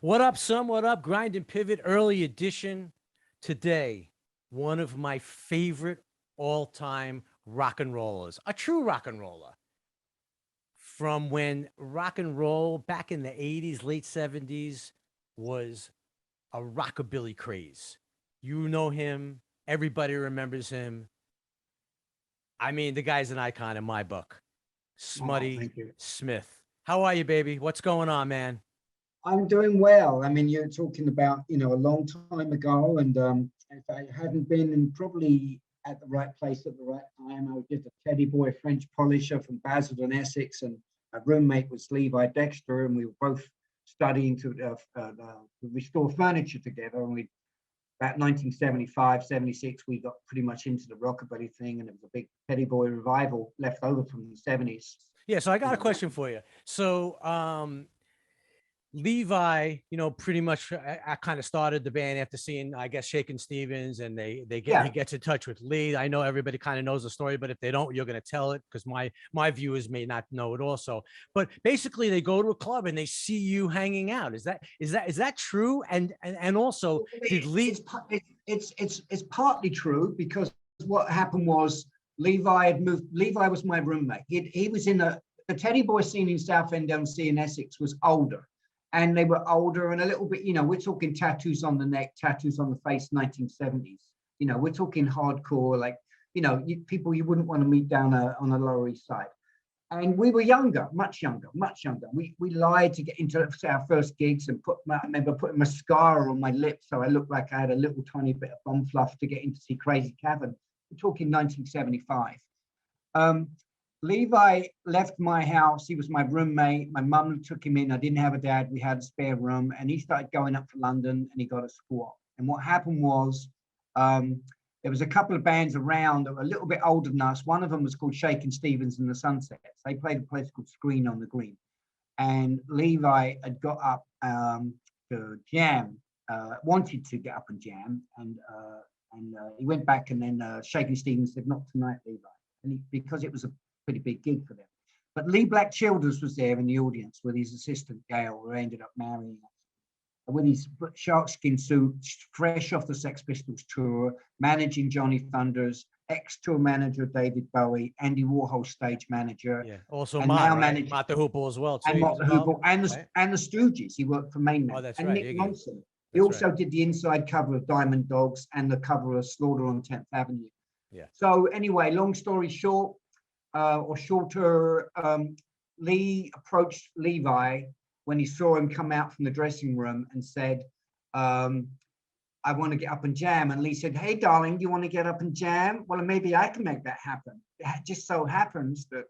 What up, son? What up? Grind and Pivot early edition. Today, one of my favorite all-time rock and rollers, a true rock and roller. From when rock and roll back in the 80s, late 70s was a rockabilly craze. You know him, everybody remembers him. I mean, the guy's an icon in my book. Oh, Smutty thank you. Smith. How are you, baby? What's going on, man? I'm doing well. I mean, you're talking about, a long time ago, and if I hadn't been in probably at the right place at the right time, I was just a teddy boy French polisher from Basildon, Essex, and my roommate was Levi Dexter, and we were both studying to restore furniture together. And we, about 1975, 76, we got pretty much into the rockabilly thing, and it was a big teddy boy revival left over from the 70s. Yeah, so I You got a know, question for you. So, Levi, pretty much I kind of started the band after seeing, I guess, Shakin' Stevens, and he yeah. gets in touch with Lee. I know everybody kind of knows the story, but if they don't, you're going to tell it because my viewers may not know it also. But basically, they go to a club and they see you hanging out. Is that true? And also, did Lee? It's partly true because what happened was Levi had moved. Levi was my roommate. He was in the Teddy Boy scene in Southend-on-Sea in Essex was older, and they were older and a little bit. We're talking tattoos on the neck, tattoos on the face, 1970s. We're talking hardcore, like people you wouldn't want to meet down on a Lower East Side. And we were younger, much younger, much younger. We lied to get into our first gigs and I remember putting mascara on my lips so I looked like I had a little tiny bit of bum fluff to get in to see Crazy Cavern. We're talking 1975. Levi left my house. He was my roommate. My mum took him in. I didn't have a dad. We had a spare room. And he started going up to London and he got a squat. And what happened was, there was a couple of bands around that were a little bit older than us. One of them was called Shakin' Stevens and the Sunsets. They played a place called Screen on the Green. And Levi had got up to jam, wanted to get up and jam. And he went back and then Shakin' Stevens said, not tonight, Levi. And because it was a pretty big gig for them. But Lee Black Childers was there in the audience with his assistant, Gail, who ended up marrying us. With his sharkskin suit, fresh off the Sex Pistols tour, managing Johnny Thunders, ex-tour manager David Bowie, Andy Warhol stage manager. Yeah, also and Mott, now right? managing Mott the Hoople as well too. and Mott the Hoople and right? the Stooges. He worked for Mainman. Oh, that's and right. Nick Iggy. Monson. He That's also right. did the inside cover of Diamond Dogs and the cover of Slaughter on 10th Avenue. Yeah. So anyway, long story short, or shorter, Lee approached Levi when he saw him come out from the dressing room and said, I want to get up and jam. And Lee said, hey, darling, do you want to get up and jam? Well, maybe I can make that happen. It just so happens that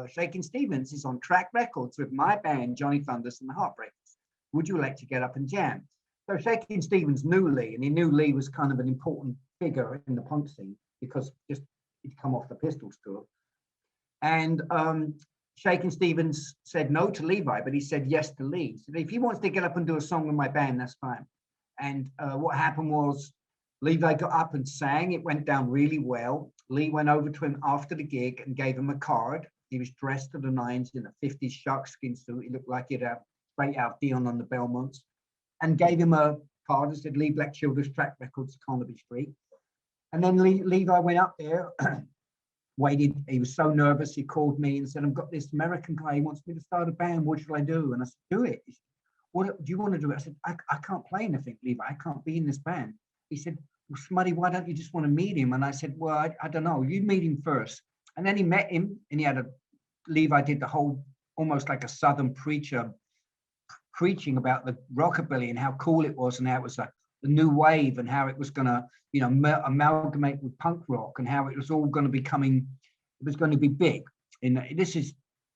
Shakin' Stevens is on track records with my band, Johnny Thunders and the Heartbreakers. Would you like to get up and jam? So Shakin' Stevens knew Lee, and he knew Lee was kind of an important figure in the punk scene because just he'd come off the Pistols tour. And Shakin' Stevens said no to Levi, but he said yes to Lee. So if he wants to get up and do a song with my band, that's fine. And what happened was Levi got up and sang. It went down really well. Lee went over to him after the gig and gave him a card. He was dressed to the nines in a 50s sharkskin suit. He looked like he'd have straight out Dion on the Belmonts. And gave him a card and said, Lee Black Childers, track records, Carnaby Street. And then Levi went up there, waited. He was so nervous. He called me and said, I've got this American guy. He wants me to start a band. What should I do? And I said, do it. He said, what do you want to do? I said, I can't play anything, Levi. I can't be in this band. He said, well, Smutty, why don't you just want to meet him? And I said, well, I don't know. You meet him first. And then he met him and Levi did the whole, almost like a Southern preacher, preaching about the rockabilly and how cool it was and how it was like the new wave and how it was going to, amalgamate with punk rock and how it was all going to be coming, it was going to be big. And this is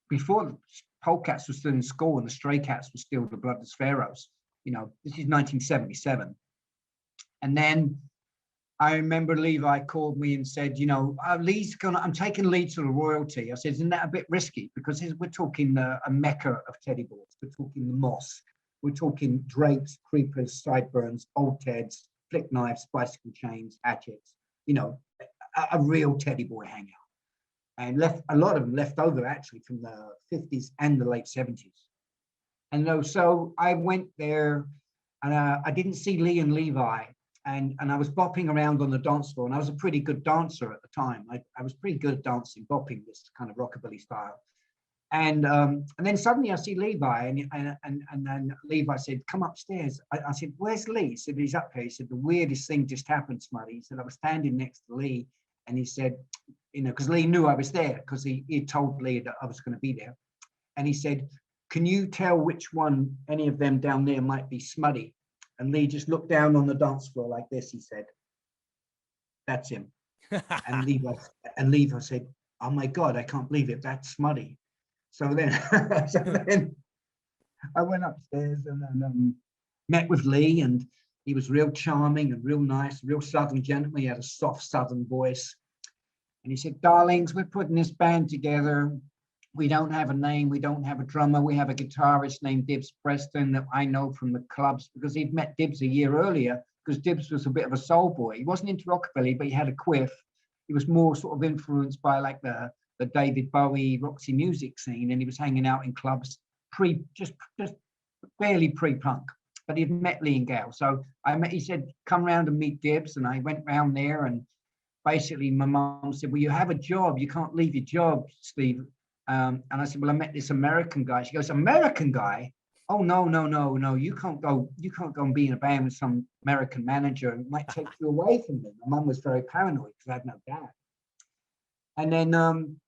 before the Polecats were still in school and the Stray Cats were still the Bloodless Pharaohs. This is 1977. And then I remember Levi called me and said, I'm taking Lee to the royalty. I said, isn't that a bit risky? Because we're talking a mecca of teddy boys. We're talking the Moss. We're talking drapes, creepers, sideburns, old Teds, flick knives, bicycle chains, hatchets, a real teddy boy hangout. And a lot of them left over actually from the 50s and the late 70s. So I went there, and I didn't see Lee and Levi, and I was bopping around on the dance floor, and I was a pretty good dancer at the time. I was pretty good at dancing, bopping this kind of rockabilly style. And then suddenly I see Levi, and then Levi said, "Come upstairs." I said, "Where's Lee?" He said, "He's up here." He said, "The weirdest thing just happened, Smutty." He said, "I was standing next to Lee, and he said, you know, because Lee knew I was there, because he told Lee that I was going to be there. And he said, 'Can you tell which one, any of them down there might be Smutty?'" And Lee just looked down on the dance floor like this. He said, "That's him." And Levi said, "Oh my God, I can't believe it. That's Smutty." So then, I went upstairs and then met with Lee, and he was real charming and real nice, real Southern gentleman. He had a soft Southern voice. And he said, "Darlings, we're putting this band together. We don't have a name. We don't have a drummer. We have a guitarist named Dibs Preston that I know from the clubs," because he'd met Dibs a year earlier, because Dibs was a bit of a soul boy. He wasn't into rockabilly, but he had a quiff. He was more sort of influenced by like the David Bowie, Roxy music scene, and he was hanging out in clubs just barely pre-punk. But he'd met Lee and Gail. So he said, "Come round and meet Dibs," and I went round there, and basically my mom said, "Well, you have a job. You can't leave your job, Steve." And I said, "Well, I met this American guy." She goes, "American guy? Oh, no. You can't go and be in a band with some American manager. It might take you away from me." My mom was very paranoid because I had no dad. And then,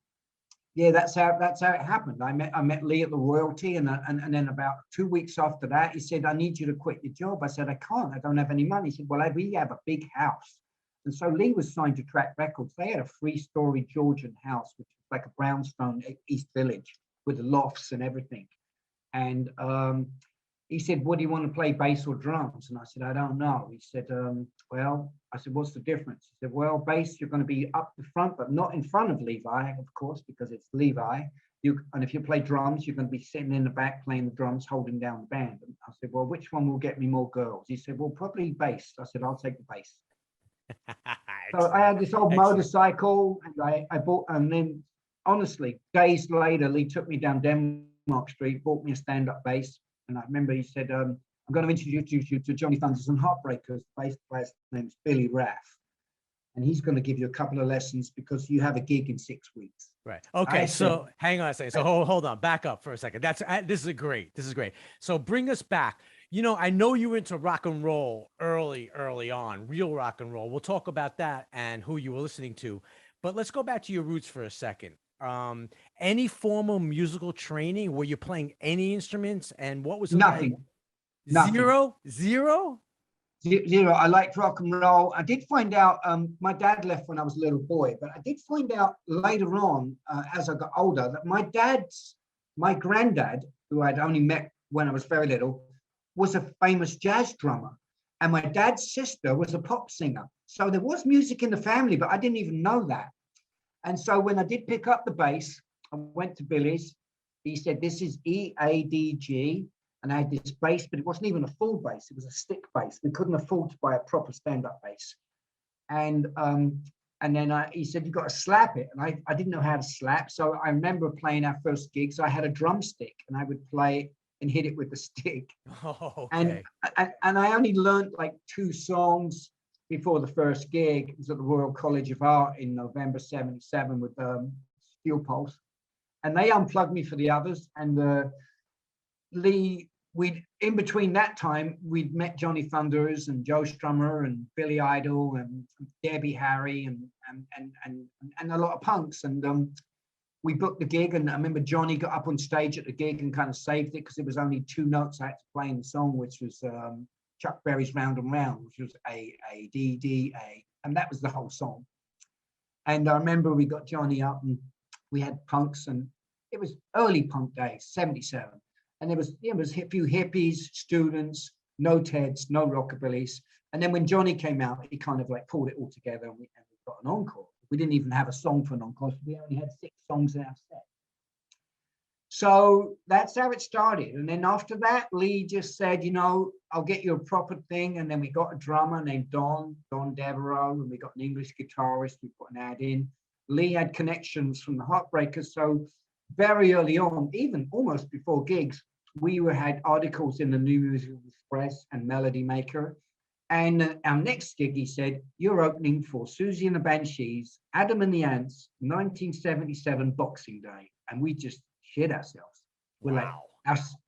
yeah, that's how it happened. I met Lee at the Royalty, and then about 2 weeks after that, he said, "I need you to quit your job." I said, "I can't. I don't have any money." He said, "Well, we have a big house." And so Lee was signed to Track Records. They had a 3-story Georgian house, which was like a brownstone East Village with the lofts and everything. And he said, "What do you want to play, bass or drums?" And I said, "I don't know." He said, "Well," I said, "What's the difference?" He said, "Well, bass, you're going to be up the front, but not in front of Levi, of course, because it's Levi. And if you play drums, you're going to be sitting in the back playing the drums, holding down the band." And I said, "Well, which one will get me more girls?" He said, "Well, probably bass." I said, "I'll take the bass." So I had this old motorcycle, and I bought, and then honestly, days later, Lee took me down Denmark Street, bought me a stand-up bass. And I remember he said, "I'm going to introduce you to Johnny Thunders and Heartbreakers." The bass player's name is Billy Raff. And he's going to give you a couple of lessons because you have a gig in 6 weeks. Right. Okay. So hang on a second. So hold on. Back up for a second. This is great. This is great. So bring us back. You know, I know you were into rock and roll early on, real rock and roll. We'll talk about that and who you were listening to. But let's go back to your roots for a second. Any formal musical training? Were you playing any instruments? And what was it Nothing. like? Nothing. Zero? Zero. I liked rock and roll. I did find out, my dad left when I was a little boy, but I did find out later on, as I got older, that my granddad, who I'd only met when I was very little, was a famous jazz drummer. And my dad's sister was a pop singer. So there was music in the family, but I didn't even know that. And so when I did pick up the bass, I went to Billy's. He said, "This is EADG." And I had this bass, but it wasn't even a full bass. It was a stick bass. We couldn't afford to buy a proper stand-up bass. And then he said, "You've got to slap it." And I didn't know how to slap. So I remember playing our first gig. So I had a drumstick, and I would play and hit it with the stick. Oh, okay. And I only learned like 2 songs before the first gig. It was at the Royal College of Art in November '77 with Steel Pulse. And they unplugged me for the others. And Lee, in between that time, we'd met Johnny Thunders and Joe Strummer and Billy Idol and Debbie Harry and a lot of punks. And we booked the gig, and I remember Johnny got up on stage at the gig and kind of saved it because it was only 2 notes I had to play in the song, which was Chuck Berry's "Round and Round," which was A, and that was the whole song. And I remember we got Johnny up, and we had punks, and it was early punk days, '77. And there was a few hippies, students, no Teds, no rockabillys. And then when Johnny came out, he kind of like pulled it all together, and we got an encore. We didn't even have a song for an encore. We only had 6 songs in our set. So that's how it started. And then after that, Lee just said, "I'll get you a proper thing." And then we got a drummer named Don Devereaux, and we got an English guitarist. We put an ad in. Lee had connections from the Heartbreakers. So very early on, even almost before gigs, we had articles in the New Musical Express and Melody Maker. And our next gig, he said, you're opening for Susie and the Banshees, Adam and the Ants, 1977 Boxing Day. And we just shit ourselves. We're like,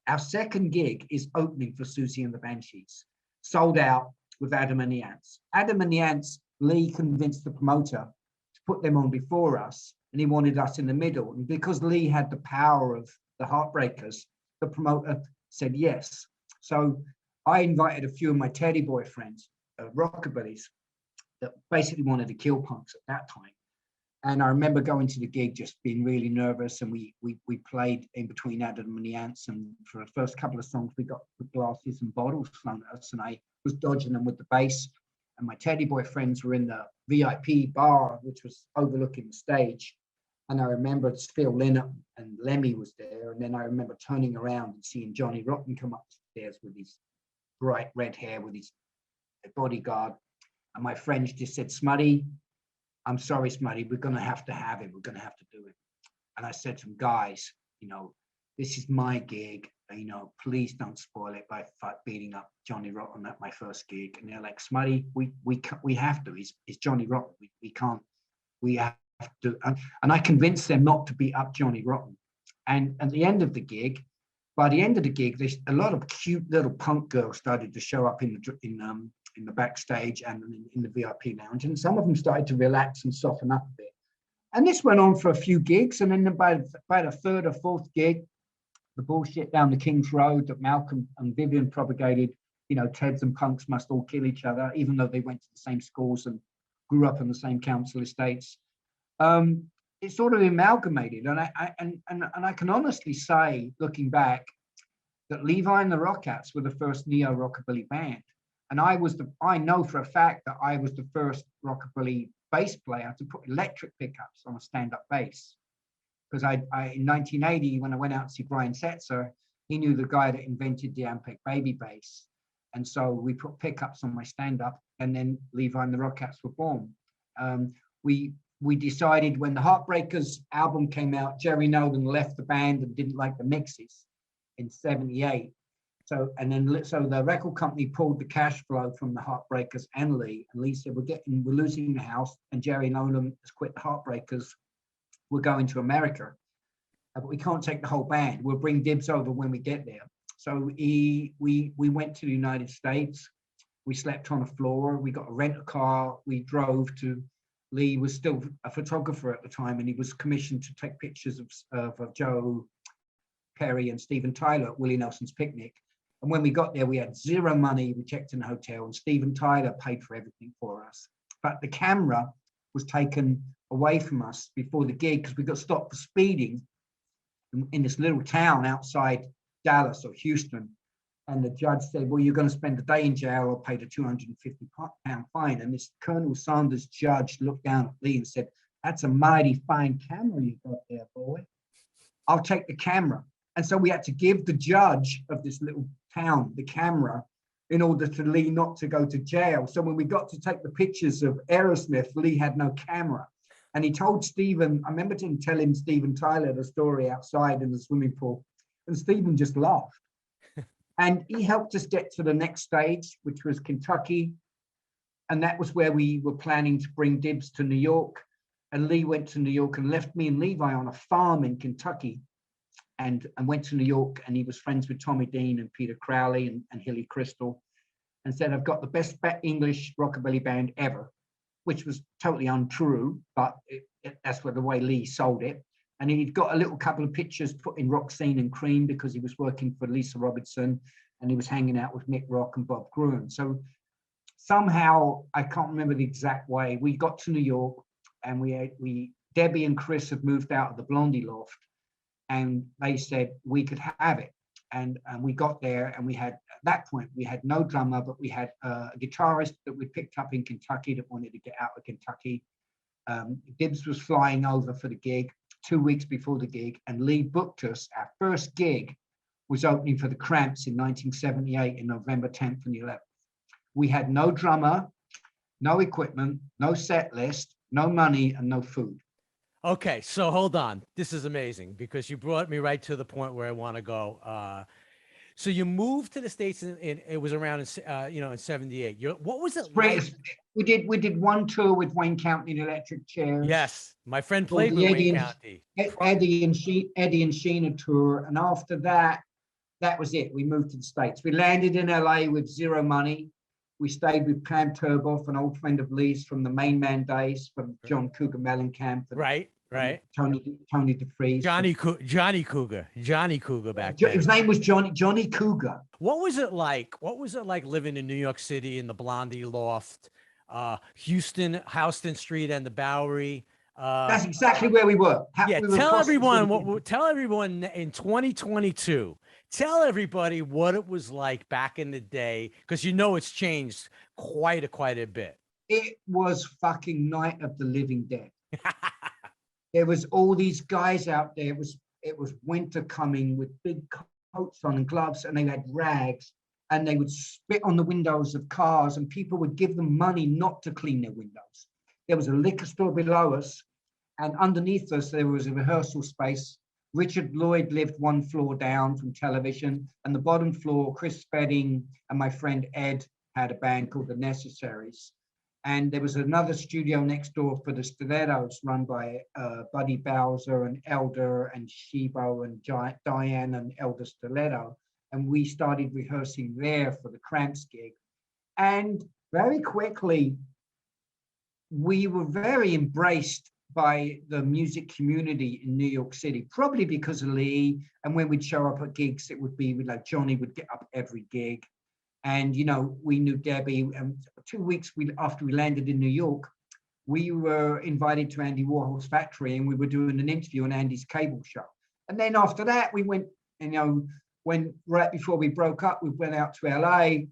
our second gig is opening for Susie and the Banshees, sold out with Adam and the Ants. Adam and the Ants, Lee convinced the promoter to put them on before us, and he wanted us in the middle. And because Lee had the power of the Heartbreakers, the promoter said yes. So I invited a few of my Teddy Boy friends, Rockabillys, that basically wanted to kill punks at that time. And I remember going to the gig just being really nervous, and we played in between Adam and the Ants, and for the first couple of songs we got the glasses and bottles thrown at us, and I was dodging them with the bass, and my Teddy Boy friends were in the VIP bar, which was overlooking the stage. And I remember Phil Lynott and Lemmy was there, and then I remember turning around and seeing Johnny Rotten come upstairs with his bright red hair with his bodyguard, and my friends just said, Smutty, I'm sorry, Smutty, we're going to have it. We're going to have to do it. And I said to them, guys, this is my gig. Please don't spoil it by beating up Johnny Rotten at my first gig. And they're like, Smutty, we have to. He's Johnny Rotten. We have to. And I convinced them not to beat up Johnny Rotten. And at the end of the gig, by the end of the gig, a lot of cute little punk girls started to show up in the backstage and in the VIP lounge, and some of them started to relax and soften up a bit. And this went on for a few gigs, and then about a third or fourth gig, the bullshit down the King's Road that Malcolm and Vivian propagated, Teds and punks must all kill each other, even though they went to the same schools and grew up in the same council estates. It sort of amalgamated, and I can honestly say, looking back, that Levi and the Rockettes were the first neo-rockabilly band. And I know for a fact that I was the first rockabilly bass player to put electric pickups on a stand-up bass. Because in 1980, when I went out to see Brian Setzer, he knew the guy that invented the Ampeg baby bass. And so we put pickups on my stand-up, and then Levi and the Rockettes were born. We decided when the Heartbreakers album came out, Jerry Nolan left the band and didn't like the mixes in 78. So the record company pulled the cash flow from the Heartbreakers and Lee. And Lee said, we're losing the house, and Jerry Nolan has quit the Heartbreakers. We're going to America, but we can't take the whole band. We'll bring Dibs over when we get there. So we went to the United States. We slept on a floor. We got a rent-a-car. We drove to. Lee was still a photographer at the time, and he was commissioned to take pictures of Joe Perry and Steven Tyler at Willie Nelson's Picnic. And when we got there, we had zero money. We checked in the hotel, and Steven Tyler paid for everything for us. But the camera was taken away from us before the gig because we got stopped for speeding in this little town outside Dallas or Houston. And the judge said, well, you're going to spend a day in jail or pay the £250 fine. And this Colonel Sanders judge looked down at Lee and said, that's a mighty fine camera you got there, boy. I'll take the camera. And so we had to give the judge of this little town the camera in order for Lee not to go to jail. So when we got to take the pictures of Aerosmith, Lee had no camera. And he told Steven, I remember him telling Steven Tyler the story outside in the swimming pool, and Steven just laughed. And he helped us get to the next stage, which was Kentucky. And that was where we were planning to bring Dibs to New York. And Lee went to New York and left me and Levi on a farm in Kentucky. And went to New York, and he was friends with Tommy Dean and Peter Crowley and Hilly Crystal, and said, I've got the best English rockabilly band ever, which was totally untrue, but that's the way Lee sold it. And he'd got a little couple of pictures put in Roxine and Cream because he was working for Lisa Robinson, and he was hanging out with Mick Rock and Bob Gruen. So somehow, I can't remember the exact way, we got to New York, and Debbie and Chris had moved out of the Blondie loft. And they said we could have it. And we got there, and at that point, we had no drummer, but we had a guitarist that we picked up in Kentucky that wanted to get out of Kentucky. Dibs was flying over for the gig 2 weeks before the gig, and Lee booked us. Our first gig was opening for the Cramps in 1978 in November 10th and 11th. We had no drummer, no equipment, no set list, no money, and no food. Okay, so hold on. This is amazing because you brought me right to the point where I want to go. So you moved to the States in it was around in 78. What was it Spring, like? we did one tour with Wayne County and Electric Chairs Yes, my friend called played the with Wayne County. Eddie and Sheena tour, and after that, that was it. We moved to the States. We landed in LA with zero money. We stayed with Cam Turboff, an old friend of Lee's from the Main Man days, from John Cougar Mellencamp, and Right. Tony DeFries. Johnny Cougar back then. His name was Johnny Cougar. What was it like? What was it like living in New York City in the Blondie Loft, Houston Street, and the Bowery? That's exactly where we were. Yeah, We were tell across the everyone city. tell everyone in 2022. Tell everybody what it was like back in the day, because it's changed quite a bit. It was fucking Night of the Living Dead. There was all these guys out there. It was winter coming with big coats on and gloves, and they had rags, and they would spit on the windows of cars, and people would give them money not to clean their windows. There was a liquor store below us, and underneath us there was a rehearsal space. Richard Lloyd lived one floor down from television, and the bottom floor, Chris Spedding and my friend Ed had a band called The Necessaries. And there was another studio next door for the Stilettos, run by Buddy Bowser and Elder and Shibo and Diane and Elder Stiletto. And we started rehearsing there for the Cramps gig. And very quickly, we were very embraced by the music community in New York City, probably because of Lee. And when we'd show up at gigs, it would be like Johnny would get up every gig. And, we knew Debbie. And 2 weeks after we landed in New York, we were invited to Andy Warhol's factory, and we were doing an interview on Andy's cable show. And then after that, we went, when right before we broke up, we went out to LA, and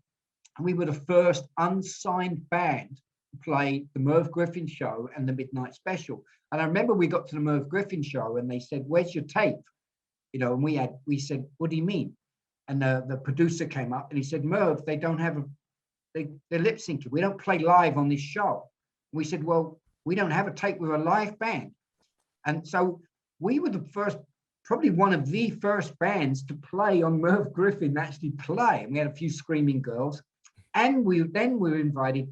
we were the first unsigned band to play the Merv Griffin show and the Midnight Special. And I remember we got to the Merv Griffin show, and they said, "Where's your tape?" And we said, "What do you mean?" And the producer came up and he said, "Merv, they don't have they're lip syncing. We don't play live on this show." And we said, "Well, we don't have a tape. We're a live band." And so we were the first, probably one of the first bands to play on Merv Griffin, actually play. And we had a few screaming girls. And we were invited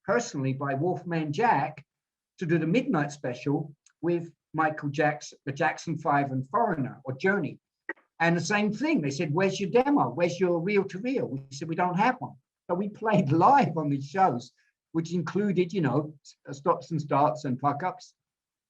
personally by Wolfman Jack to do the Midnight Special with Michael Jackson, the Jackson 5 and Foreigner or Journey. And the same thing, they said, "Where's your demo? Where's your reel-to-reel?" We said, "We don't have one." So we played live on these shows, which included, stops and starts and fuck-ups.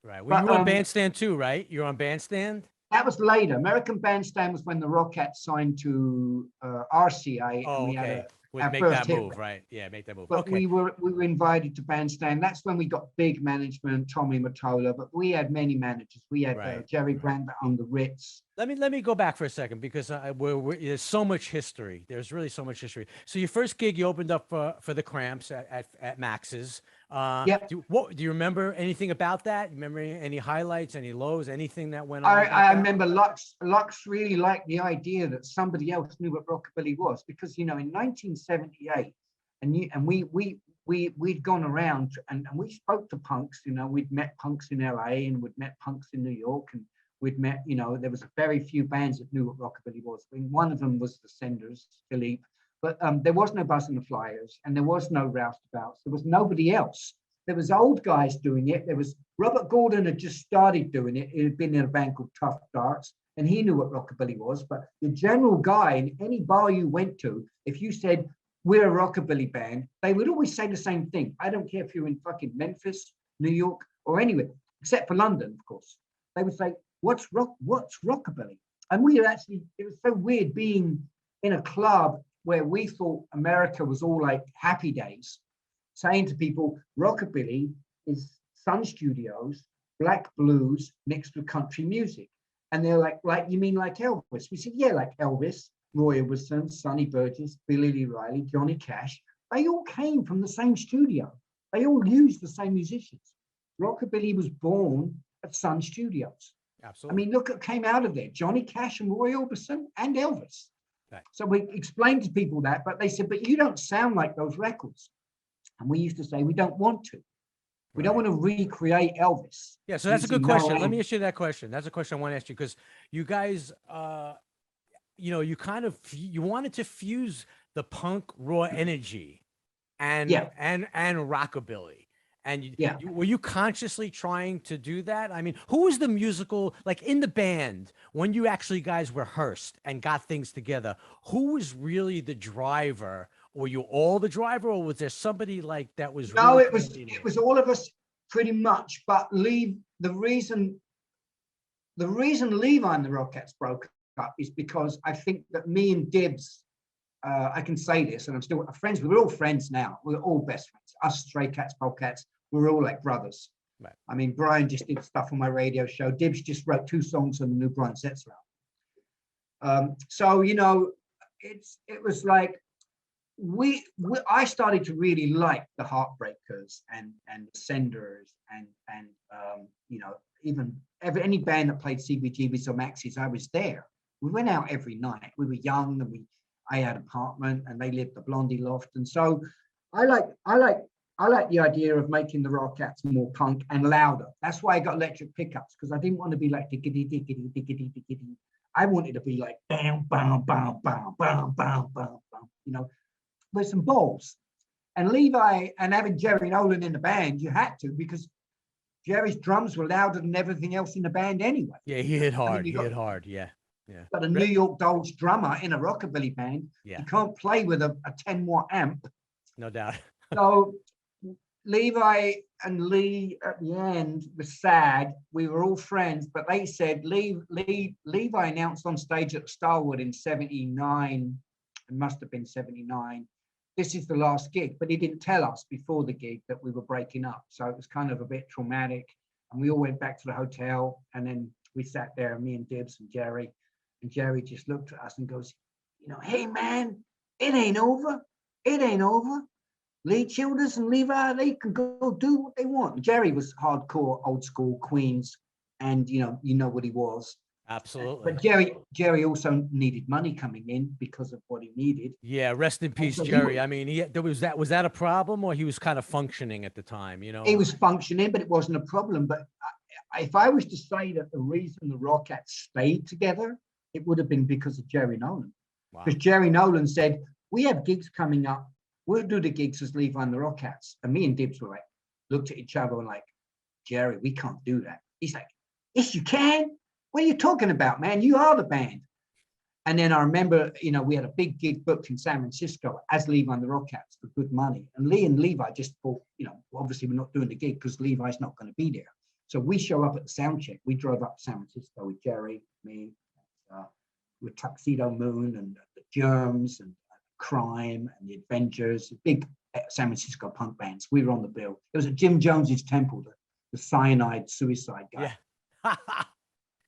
Right. Well, you were on Bandstand too, right? You're on Bandstand? That was later. American Bandstand was when the Rockettes signed to RCA. Oh, and we okay. had Make that move, right? Yeah, make that move. But okay. we were invited to Bandstand. That's when we got big management, Tommy Mottola. But we had many managers. We had Jerry Brand on the Ritz. Let me go back for a second, because there's so much history. There's really so much history. So your first gig, you opened up for the Cramps at Max's. Yep. Do you remember anything about that? You remember any highlights, any lows, anything that went on? I remember Lux really liked the idea that somebody else knew what Rockabilly was, because in 1978, and we'd gone around and we spoke to punks. We'd met punks in LA and we'd met punks in New York, and we'd met, there was very few bands that knew what Rockabilly was. I mean, one of them was the Senders, Philippe. But there was no Buzz and the Flyers, and there was no Roustabouts. There was nobody else. There was old guys doing it. There was Robert Gordon had just started doing it. He had been in a band called Tough Darts, and he knew what Rockabilly was. But the general guy in any bar you went to, if you said, "We're a Rockabilly band," they would always say the same thing. I don't care if you're in fucking Memphis, New York, or anywhere, except for London, of course. They would say, What's Rockabilly? And it was so weird being in a club where we thought America was all like Happy Days, saying to people, Rockabilly is Sun Studios, black blues mixed with country music. And they're like, you mean like Elvis? We said, yeah, like Elvis, Roy Orbison, Sonny Burgess, Billy Lee Riley, Johnny Cash. They all came from the same studio. They all used the same musicians. Rockabilly was born at Sun Studios. Absolutely. I mean, look, it came out of there. Johnny Cash and Roy Orbison and Elvis. Right. So we explained to people that, but they said, but you don't sound like those records. And we used to say, we don't want to. We don't want to recreate Elvis. Yeah, so that's a good question. Let me ask you that question. That's a question I want to ask you, because you guys, you kind of you wanted to fuse the punk raw energy and Yeah. and rockabilly. And Yeah. were you consciously trying to do that? I mean, who was the musical, like in the band, when you actually guys rehearsed and got things together, who was really the driver? Were you all the driver, or was there somebody like that was No, really it was all of us pretty much, but the reason Levi and the Rockettes broke up is because I think that me and Dibbs, I can say this, and I'm still friends. We're all friends now. We're all best friends. Us, Stray Cats, Polecats, we're all like brothers. Right. I mean, Brian just did stuff on my radio show. Dibbs just wrote 2 songs on the new Brian Setzer album. So it was like I started to really like the Heartbreakers and the Senders and even any band that played CBGBs or Maxis. I was there. We went out every night. We were young, and I had an apartment, and they lived the Blondie loft. And so I like the idea of making the Rockettes more punk and louder. That's why I got electric pickups, because I didn't want to be like diggity diggity diggity diggity. I wanted to be like bam bam bam bam bam bam bam bam, with some balls. And Levi, and having Jerry Nolan in the band, you had to, because Jerry's drums were louder than everything else in the band anyway. Yeah, he hit hard. I mean, He hit hard. Yeah. Yeah. But a New York Dolls drummer in a rockabilly band, Yeah. you can't play with a 10-watt amp. No doubt. So Levi and Lee at the end were sad. We were all friends, but they said Levi announced on stage at Starwood in 79, it must have been 79, this is the last gig, but he didn't tell us before the gig that we were breaking up. So it was kind of a bit traumatic. And we all went back to the hotel, and then we sat there, me and Dibbs and Jerry just looked at us and goes, hey man, it ain't over. It ain't over. Lee Childers and Levi, they can go do what they want. Jerry was hardcore, old school Queens, and you know what he was. Absolutely. But Jerry also needed money coming in because of what he needed. Yeah, rest in peace, Jerry. I mean, was that a problem, or he was kind of functioning at the time? He was functioning, but it wasn't a problem. But if I was to say that the reason the Rockettes stayed together, it would have been because of Jerry Nolan. Wow. Because Jerry Nolan said, we have gigs coming up. We'll do the gigs as Levi and the Rockettes. And me and Dibbs were like, looked at each other and like, Jerry, we can't do that. He's like, yes, you can. What are you talking about, man? You are the band. And then I remember, we had a big gig booked in San Francisco as Levi and the Rockettes for good money. And Lee and Levi just thought, obviously we're not doing the gig because Levi's not going to be there. So we show up at the sound check. We drove up to San Francisco with Jerry, me, with Tuxedo Moon and the Germs and Crime and the Avengers, big San Francisco punk bands. We were on the bill. It was at Jim Jones's temple, the cyanide suicide guy. Yeah.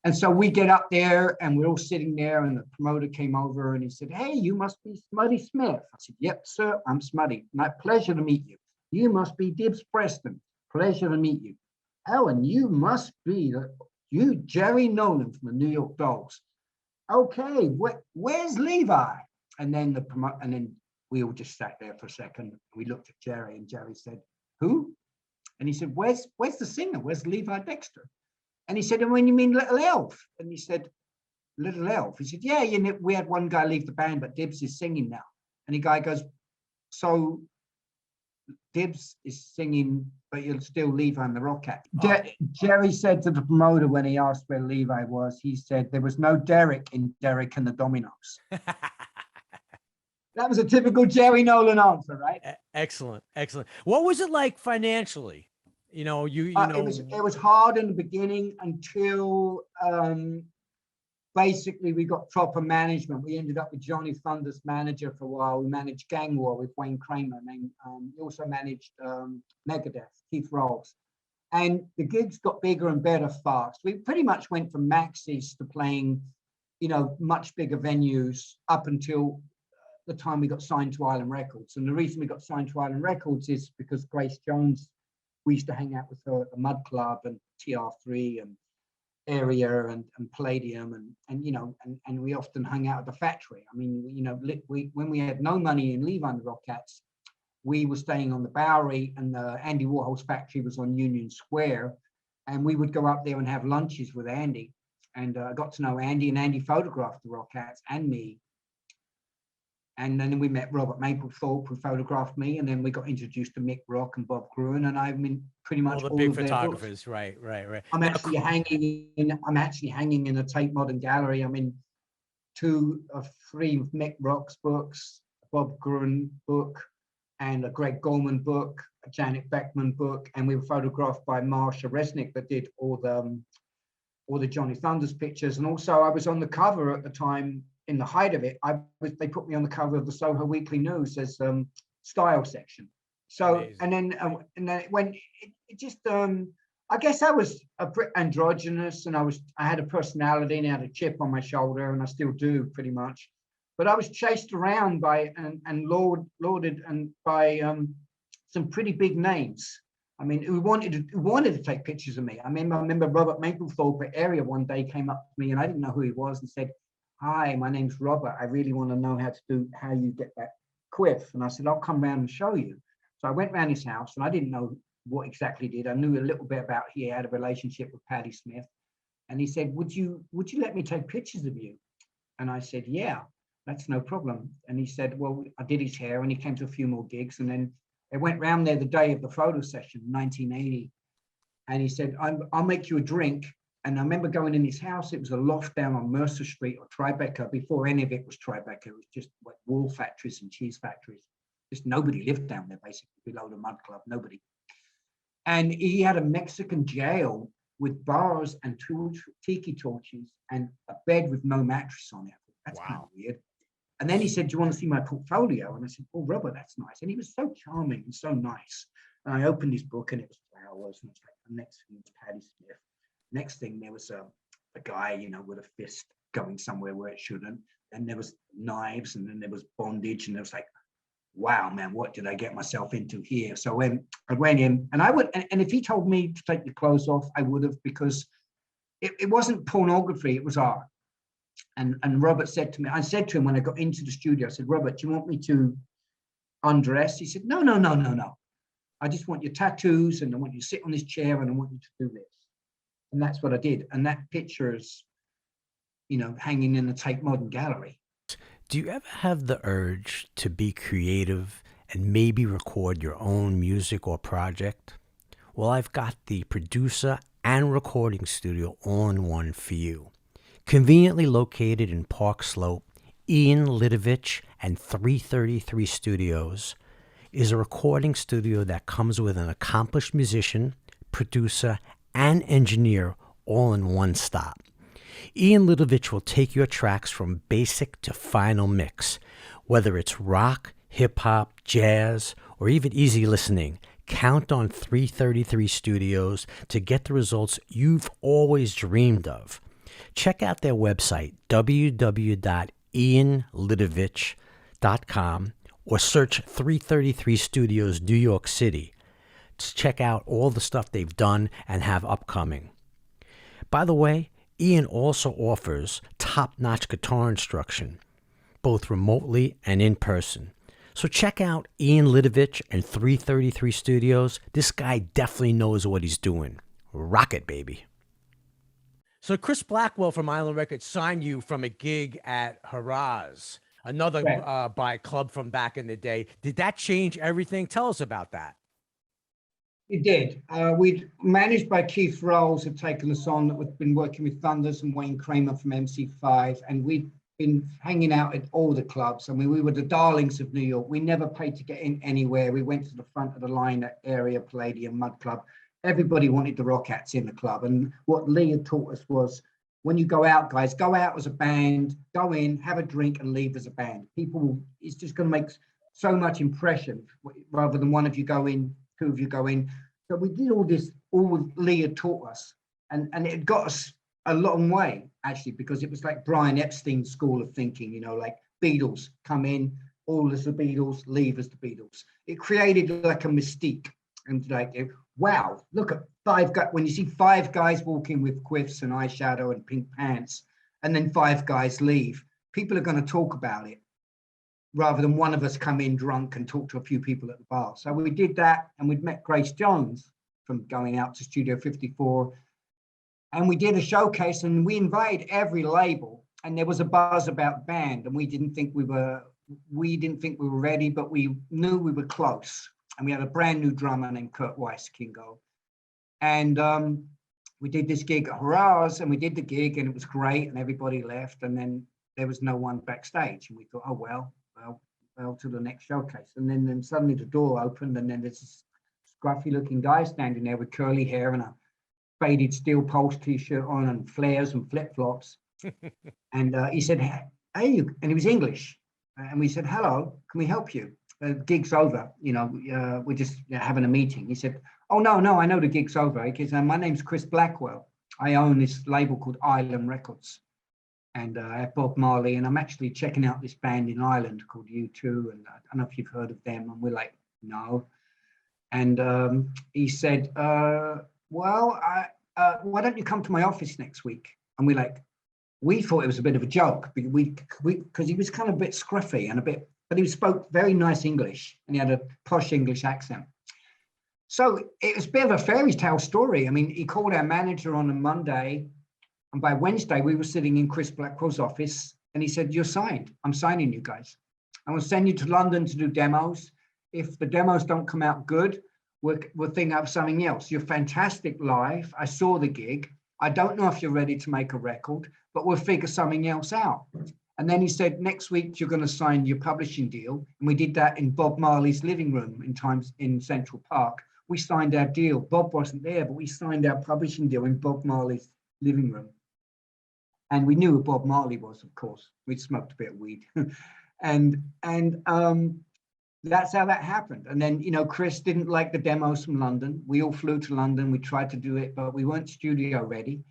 And so we get up there and we're all sitting there, and the promoter came over and he said, hey, you must be Smutty Smith. I said, yep, sir, I'm Smutty. My pleasure to meet you. You must be Dibbs Preston. Pleasure to meet you. Oh, and you must be you, Jerry Nolan from the New York Dolls. Okay, where's Levi? And then we all just sat there for a second. We looked at Jerry, and Jerry said, who? And he said, where's the singer? Where's Levi Dexter? And he said, and when you mean Little Elf? And he said, Little Elf? He said, yeah, we had one guy leave the band, but Dibbs is singing now. And the guy goes, so Dibbs is singing, but you'll still Levi and the Rockettes. Oh. Jerry said to the promoter when he asked where Levi was, he said, there was no Derek in Derek and the Dominoes. That was a typical Jerry Nolan answer, right? Excellent. What was it like financially? It was hard in the beginning until basically we got proper management. We ended up with Johnny Thunder's manager for a while. We managed Gang War with Wayne Kramer, and we also managed Megadeth, Keith Rolls. And the gigs got bigger and better fast. We pretty much went from Maxis to playing, much bigger venues up until the time we got signed to Island Records. And the reason we got signed to Island Records is because Grace Jones, we used to hang out with her at the Mud Club and TR3 and Area and Palladium and we often hung out at the factory. I mean, when we had no money in Levi and the Rockettes, we were staying on the Bowery, and Andy Warhol's factory was on Union Square, and we would go up there and have lunches with Andy. and I got to know Andy, and Andy photographed the Rockettes and me. And then we met Robert Mapplethorpe, who photographed me, and then we got introduced to Mick Rock and Bob Gruen, and I've been pretty much all the all big of their books. photographers, right. I'm Now, actually hanging in a Tate Modern gallery. I'm in 2 of 3 of Mick Rock's books, Bob Gruen book, and a Greg Gorman book, a Janet Beckman book, and we were photographed by Marsha Resnick that did all the Johnny Thunders pictures. And also I was on the cover at the time, in the height of it. They put me on the cover of the Soho Weekly News as style section. So amazing. and then it went, it just I guess I was a bit androgynous, and I had a personality and I had a chip on my shoulder, and I still do pretty much. But I was chased around by and lauded and by some pretty big names. I mean, who wanted to take pictures of me. I remember Robert Mapplethorpe at Area one day came up to me, and I didn't know who he was, and said, "Hi, my name's Robert. I really want to know how you get that quiff." And I said, "I'll come round and show you." So I went round his house, and I didn't know what exactly he did. I knew a little bit about he had a relationship with Patti Smith, and he said, "Would you let me take pictures of you?" And I said, "Yeah, that's no problem." And he said, well, I did his hair, and he came to a few more gigs, and then I went round there the day of the photo session, 1980. And he said, I'll make you a drink. And I remember going in his house. It was a loft down on Mercer Street or Tribeca. Before any of it was Tribeca, it was just like wool factories and cheese factories. Just nobody lived down there, basically, below the Mud Club, nobody. And he had a Mexican jail with bars and tiki torches and a bed with no mattress on it. That's kind of weird. And then he said, "Do you want to see my portfolio?" And I said, "Oh, Robert, that's nice." And he was so charming and so nice. And I opened his book, and it was flowers, and it's like, the next thing was Patti Smith. Next thing, there was a guy, with a fist going somewhere where it shouldn't. And there was knives, and then there was bondage, and it was like, wow, man, what did I get myself into here? So when I went in, and I would, and if he told me to take the clothes off, I would have, because it wasn't pornography, it was art. And Robert said to me, I said to him when I got into the studio, I said, "Robert, do you want me to undress?" He said, No. I just want your tattoos, and I want you to sit on this chair, and I want you to do this. And that's what I did. And that picture is, hanging in the Tate Modern gallery. Do you ever have the urge to be creative and maybe record your own music or project? Well, I've got the producer and recording studio all in one for you. Conveniently located in Park Slope, Ian Lidovich and 333 Studios is a recording studio that comes with an accomplished musician, producer, and engineer all in one stop. Ian Lidovich will take your tracks from basic to final mix. Whether it's rock, hip-hop, jazz, or even easy listening, count on 333 Studios to get the results you've always dreamed of. Check out their website, www.ianlidovich.com, or search 333 Studios New York City to check out all the stuff they've done and have upcoming. By the way, Ian also offers top-notch guitar instruction, both remotely and in person. So check out Ian Lidovich and 333 Studios. This guy definitely knows what he's doing. Rock it, baby. So Chris Blackwell from Island Records signed you from a gig at Haraz, another by club from back in the day. Did that change everything? Tell us about that. It did. We'd managed by Keith Rolls had taken us on, that we'd been working with Thunders and Wayne Kramer from MC5, and we'd been hanging out at all the clubs. I mean, we were the darlings of New York. We never paid to get in anywhere. We went to the front of the line at Area Palladium Mud Club. Everybody wanted the Rockettes in the club. And what Lee had taught us was, when you go out, guys, go out as a band, go in, have a drink, and leave as a band. It's just going to make so much impression, rather than one of you go in, two of you go in. So we did all this, all Lee had taught us. And it got us a long way, actually, because it was like Brian Epstein's school of thinking, like Beatles come in, all as the Beatles, leave as the Beatles. It created like a mystique. And like, wow, look at when you see 5 guys walking with quiffs and eyeshadow and pink pants, and then 5 guys leave, people are going to talk about it, rather than one of us come in drunk and talk to a few people at the bar. So we did that, and we'd met Grace Jones from going out to Studio 54. And we did a showcase, and we invited every label, and there was a buzz about the band, and we didn't think we were ready, but we knew we were close. And we had a brand new drummer named Kurt Weiss, Kingo. And we did this gig at Hurrah's, and we did the gig, and it was great, and everybody left, and then there was no one backstage. And we thought, oh, well, to the next showcase. And then suddenly the door opened, and then there's this scruffy looking guy standing there with curly hair and a faded steel pulse t-shirt on and flares and flip-flops. And he said, hey, and he was English. And we said, hello, can we help you? The gig's over, we're just having a meeting. He said, oh, no, I know the gig's over. Because my name's Chris Blackwell. I own this label called Island Records. And I have Bob Marley, and I'm actually checking out this band in Ireland called U2. And I don't know if you've heard of them. And we're like, no. And he said, well, why don't you come to my office next week? And we thought it was a bit of a joke because he was kind of a bit scruffy and but he spoke very nice English, and he had a posh English accent. So it was a bit of a fairy tale story. I mean, he called our manager on a Monday, and by Wednesday we were sitting in Chris Blackwell's office, and he said, you're signed. I'm signing you guys. I will send you to London to do demos. If the demos don't come out good, we'll think of something else. You're fantastic live. I saw the gig. I don't know if you're ready to make a record, but we'll figure something else out. And then he said, next week, you're going to sign your publishing deal. And we did that in Bob Marley's living room in Central Park. We signed our deal. Bob wasn't there, but we signed our publishing deal in Bob Marley's living room. And we knew who Bob Marley was, of course. We'd smoked a bit of weed. and that's how that happened. And then, Chris didn't like the demos from London. We all flew to London. We tried to do it, but we weren't studio ready.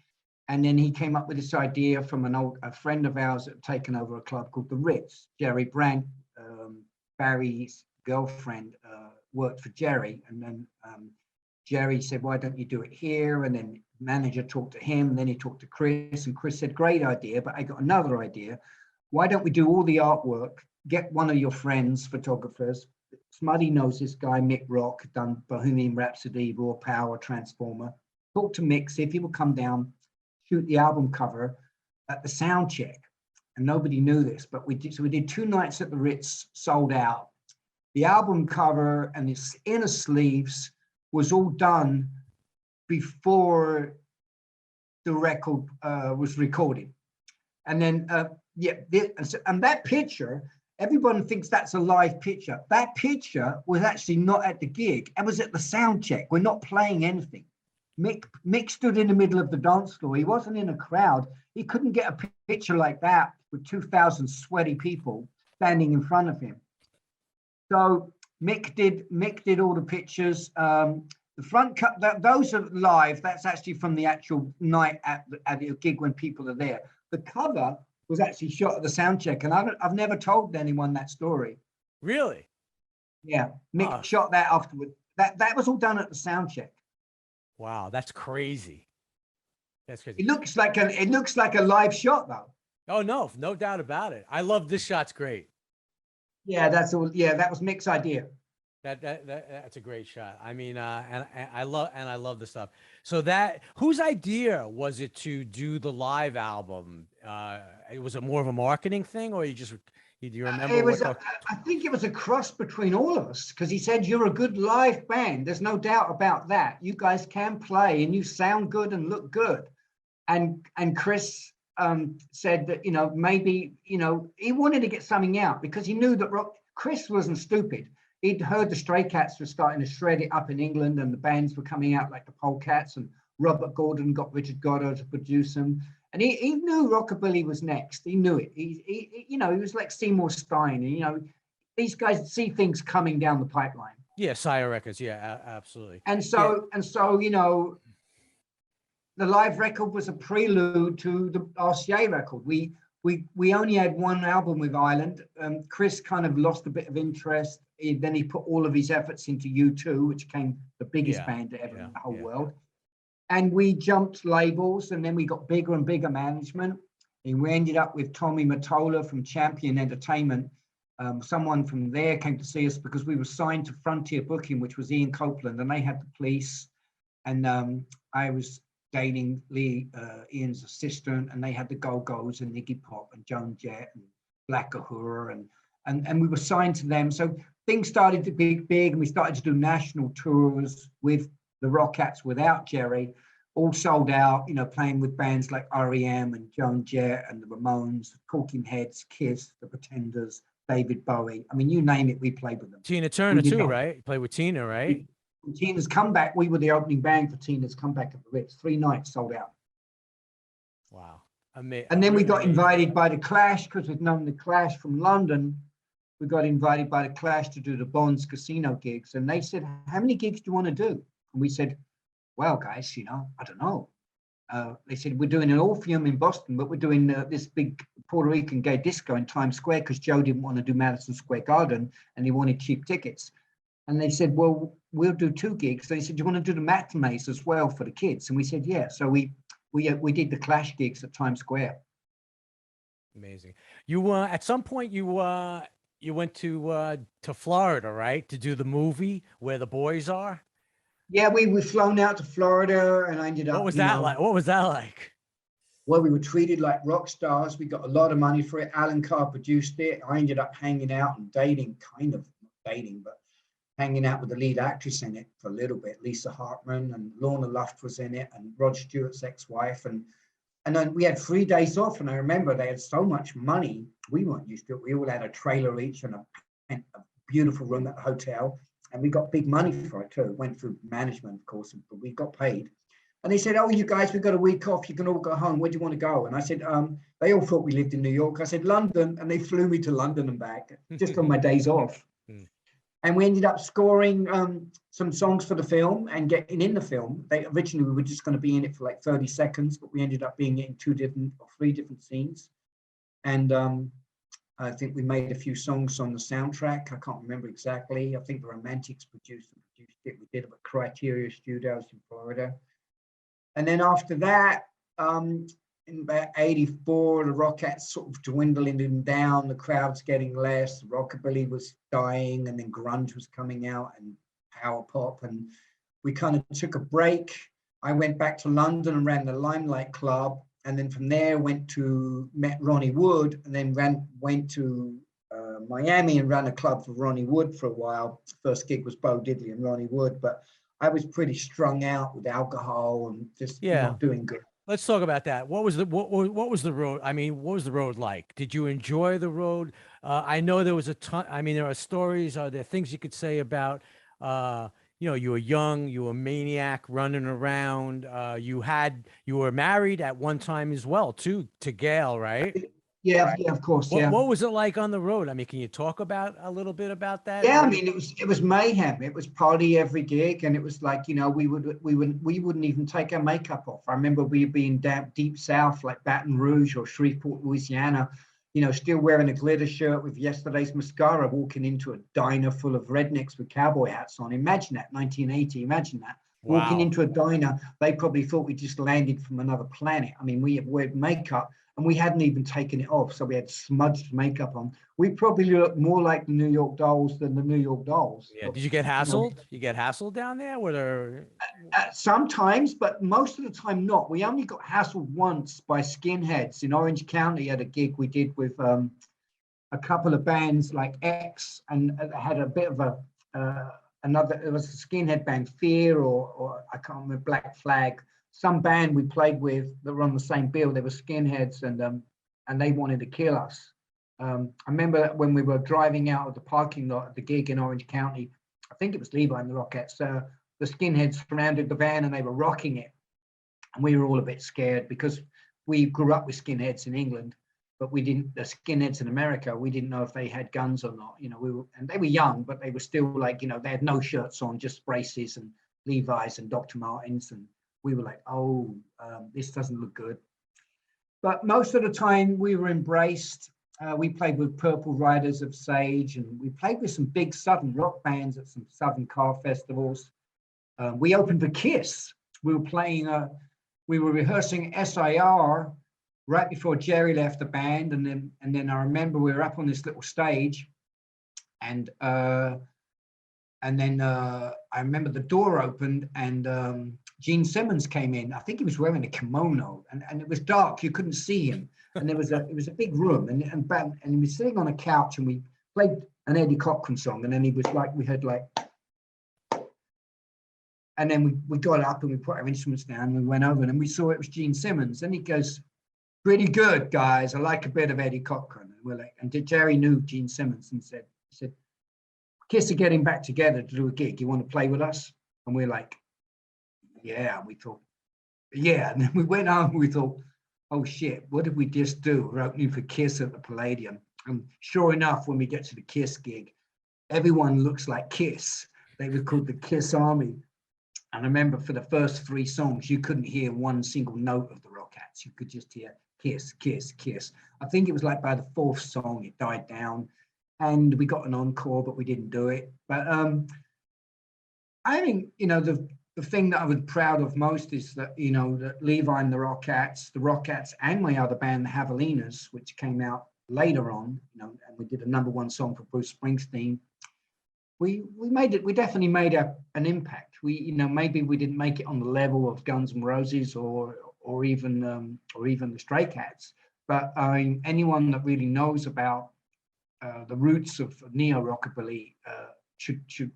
And then he came up with this idea from a friend of ours that had taken over a club called the Ritz. Jerry Brandt, Barry's girlfriend, worked for Jerry. And then Jerry said, why don't you do it here? And then manager talked to him, and then he talked to Chris, and Chris said, great idea, but I got another idea. Why don't we do all the artwork? Get one of your friends, photographers. Smutty knows this guy, Mick Rock, done Bohemian Rhapsody, Raw Power, Transformer. Talk to Mick, see if he will come down, shoot the album cover at the sound check. And nobody knew this, but we did. So we did 2 nights at the Ritz, sold out. The album cover and its inner sleeves was all done before the record was recorded. And then, and that picture, everyone thinks that's a live picture. That picture was actually not at the gig. It was at the sound check. We're not playing anything. Mick stood in the middle of the dance floor. He wasn't in a crowd. He couldn't get a picture like that with 2,000 sweaty people standing in front of him. So Mick did all the pictures. The front cut, those are live. That's actually from the actual night at the gig when people are there. The cover was actually shot at the sound check, and I've never told anyone that story. Really? Yeah, Mick shot that afterward. That was all done at the sound check. Wow, that's crazy. That's crazy. It looks like a live shot though. Oh no doubt about it. I love this shot's great. Yeah, that's all. Yeah, that was Mick's idea. That's a great shot. I mean, and I love the stuff. So whose idea was it to do the live album? Was it more of a marketing thing, or do you remember? It was. I think it was a cross between all of us, because he said, "You're a good live band. There's no doubt about that. You guys can play, and you sound good and look good." And Chris said that maybe he wanted to get something out because he knew that Chris wasn't stupid. He'd heard the Stray Cats were starting to shred it up in England, and the bands were coming out like the Polecats, and Robert Gordon got Richard Goddard to produce them. And he knew Rockabilly was next. He knew it. He was like Seymour Stein. These guys see things coming down the pipeline. Yeah, Sire Records. Yeah, absolutely. And so, the live record was a prelude to the RCA record. We only had one album with Island. Chris kind of lost a bit of interest. Then he put all of his efforts into U2, which became the biggest band ever in the whole world. And we jumped labels, and then we got bigger and bigger management. And we ended up with Tommy Mottola from Champion Entertainment. Someone from there came to see us because we were signed to Frontier Booking, which was Ian Copeland, and they had the Police. And I was dating Lee, Ian's assistant, and they had the Go-Go's and Iggy Pop and Joan Jett and Black Uhura, and we were signed to them. So things started to be big, and we started to do national tours with the Rockettes without Jerry, all sold out, you know, playing with bands like REM and Joan Jett and the Ramones, Talking Heads, Kiss, The Pretenders, David Bowie. I mean, you name it, we played with them. Tina Turner too, right? You played with Tina, right? Tina's Comeback, we were the opening band for Tina's Comeback at the Ritz. 3 nights sold out. Wow. And then we got invited by the Clash, because we'd known the Clash from London. We got invited by the Clash to do the Bonds Casino gigs. And they said, how many gigs do you want to do? And we said, well, guys, you know, I don't know. They said, we're doing an Orpheum in Boston, but we're doing this big Puerto Rican gay disco in Times Square because Joe didn't want to do Madison Square Garden and he wanted cheap tickets. And they said, well, we'll do 2 gigs. They said, do you want to do the matinees as well for the kids? And we said, yeah. So we did the Clash gigs at Times Square. Amazing. You at some point you went to Florida, right, to do the movie Where the Boys Are? Yeah, we were flown out to Florida, and I ended up. What was that like? What was that like? Well, we were treated like rock stars. We got a lot of money for it. Alan Carr produced it. I ended up hanging out and dating, kind of dating, but hanging out with the lead actress in it for a little bit, Lisa Hartman, and Lorna Luft was in it, and Rod Stewart's ex-wife. And then we had 3 days off, and I remember they had so much money. We weren't used to it. We all had a trailer each and a beautiful room at the hotel. And we got big money for it too. It went through management, of course, but we got paid. And they said, oh, you guys, we've got a week off. You can all go home. Where do you want to go? And I said, they all thought we lived in New York. I said, London. And they flew me to London and back just on my days off. And we ended up scoring some songs for the film and getting in the film. Originally, we were just going to be in it for like 30 seconds, but we ended up being in 2 different or 3 different scenes. And I think we made a few songs on the soundtrack. I can't remember exactly. I think the Romantics produced it. We did it at Criteria Studios in Florida. And then after that, in about 84, the Rockettes sort of dwindling down. The crowd's getting less. Rockabilly was dying, and then grunge was coming out, and power pop. And we kind of took a break. I went back to London and ran the Limelight Club. And then from there met Ronnie Wood, and then went to Miami and ran a club for Ronnie Wood for a while. First gig was Bo Diddley and Ronnie Wood, but I was pretty strung out with alcohol and just not doing good. Let's talk about that. What was the road? I mean, what was the road like? Did you enjoy the road? I know there was a ton. I mean, there are stories. Are there things you could say about? You know, you were young, you were a maniac running around. You were married at one time as well, too, to Gail, right? Yeah, of course. What was it like on the road? I mean, can you talk about a little bit about that? Yeah, I mean, it was mayhem. It was party every gig, and it was like, you know, we wouldn't even take our makeup off. I remember we being down deep south, like Baton Rouge or Shreveport, Louisiana, you know, still wearing a glitter shirt with yesterday's mascara, walking into a diner full of rednecks with cowboy hats on. Imagine that, 1980. Imagine that. Wow. Walking into a diner, they probably thought we just landed from another planet. I mean, we had makeup, and we hadn't even taken it off, so we had smudged makeup on. We probably looked more like the New York Dolls than the New York Dolls. Yeah. Did you get hassled? You get hassled down there? Were there... Sometimes, but most of the time not. We only got hassled once by skinheads in Orange County at a gig we did with a couple of bands like X, and had a bit of it was a skinhead band, Fear, or I can't remember, Black Flag. Some band we played with that were on the same bill. They were skinheads, and they wanted to kill us. I remember when we were driving out of the parking lot at the gig in Orange County, I think it was Levi and the Rockettes, the skinheads surrounded the van and they were rocking it. And we were all a bit scared because we grew up with skinheads in England, but we didn't, the skinheads in America, we didn't know if they had guns or not. You know, and they were young, but they were still like, you know, they had no shirts on, just braces and Levi's and Dr. Martens. And we were like, oh, this doesn't look good. But most of the time we were embraced. We played with Purple Riders of Sage, and we played with some big Southern rock bands at some Southern car festivals. We opened for Kiss. We were rehearsing SIR right before Jerry left the band. And then I remember we were up on this little stage, and And then I remember the door opened and Gene Simmons came in. I think he was wearing a kimono, and it was dark. You couldn't see him. And it was a big room, and he was sitting on a couch, and we played an Eddie Cochran song, and then he was like, we heard like, and then we got up and we put our instruments down and we went over and we saw it was Gene Simmons, and he goes, "Pretty good, guys. I like a bit of Eddie Cochran." And we're like, and Jerry knew Gene Simmons and said, "Kiss are getting back together to do a gig. You want to play with us?" And we're like, "Yeah." We thought, "Yeah." And then we went home and we thought, "Oh shit, what did we just do? We're opening for Kiss at the Palladium." And sure enough, when we get to the Kiss gig, everyone looks like Kiss. They were called the Kiss Army. And I remember for the first 3 songs, you couldn't hear one single note of the Rockettes. You could just hear Kiss, Kiss, Kiss. I think it was like by the 4th song, it died down. And we got an encore, but we didn't do it. But I think, the thing that I was proud of most is that, that Levi and the Rockettes and my other band, the Javelinas, which came out later on, and we did a #1 song for Bruce Springsteen. We definitely made an impact. Maybe we didn't make it on the level of Guns N' Roses or even the Stray Cats, but anyone that really knows about the roots of neo rockabilly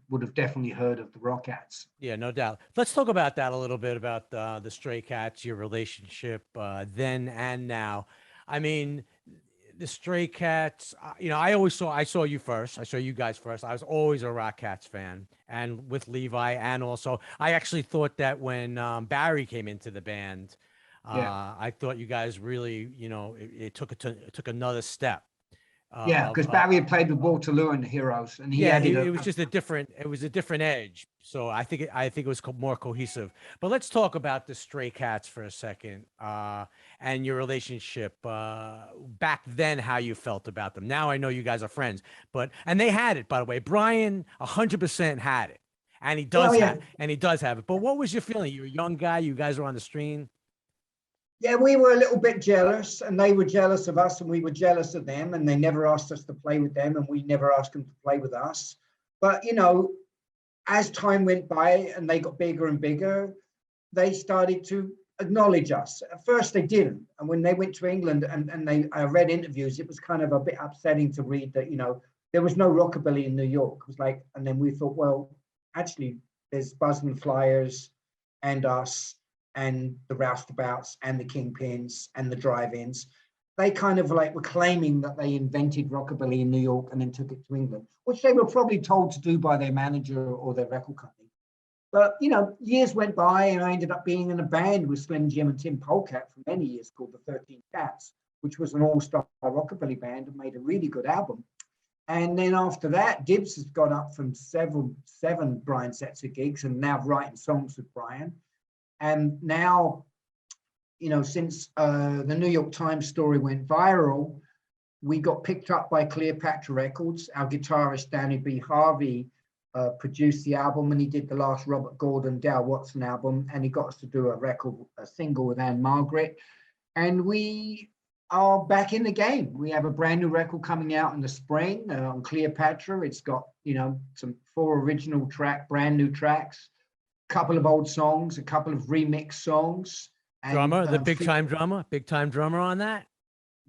would have definitely heard of the Rockettes. Yeah, no doubt. Let's talk about that a little bit, about the Stray Cats, your relationship then and now. I mean, the Stray Cats, I saw you first. I saw you guys first. I was always a Rockettes fan, and with Levi, and also I actually thought that when Barry came into the band, I thought you guys really, it took another step. Yeah, because Barry had played with Waterloo and the Heroes, and it was just a different edge. So I think it was more cohesive. But let's talk about the Stray Cats for a second, and your relationship back then, how you felt about them. Now I know you guys are friends, and they had it, by the way. Brian 100% had it, and he does have it. But what was your feeling? You're a young guy. You guys were on the stream. Yeah, we were a little bit jealous, and they were jealous of us, and we were jealous of them, and they never asked us to play with them, and we never asked them to play with us. But, as time went by and they got bigger and bigger, they started to acknowledge us. At first they didn't. And when they went to England and I read interviews, it was kind of a bit upsetting to read that, there was no rockabilly in New York. It was like, and then we thought, well, actually there's Buzzman Flyers and us, and the Roustabouts and the Kingpins and the Drive-Ins. They kind of like were claiming that they invented rockabilly in New York and then took it to England, which they were probably told to do by their manager or their record company. But, years went by and I ended up being in a band with Slim Jim and Tim Polecat for many years called the 13 Cats, which was an all-star rockabilly band and made a really good album. And then after that, Dibbs has gone up from 7 Brian Setzer gigs and now writing songs with Brian. And now, since the New York Times story went viral, we got picked up by Cleopatra Records. Our guitarist, Danny B. Harvey, produced the album, and he did the last Robert Gordon, Dale Watson album, and he got us to do a single with Anne Margaret. And we are back in the game. We have a brand new record coming out in the spring on Cleopatra. It's got, some 4 original brand new tracks, couple of old songs, a couple of remix songs. Drummer, the big time drummer on that.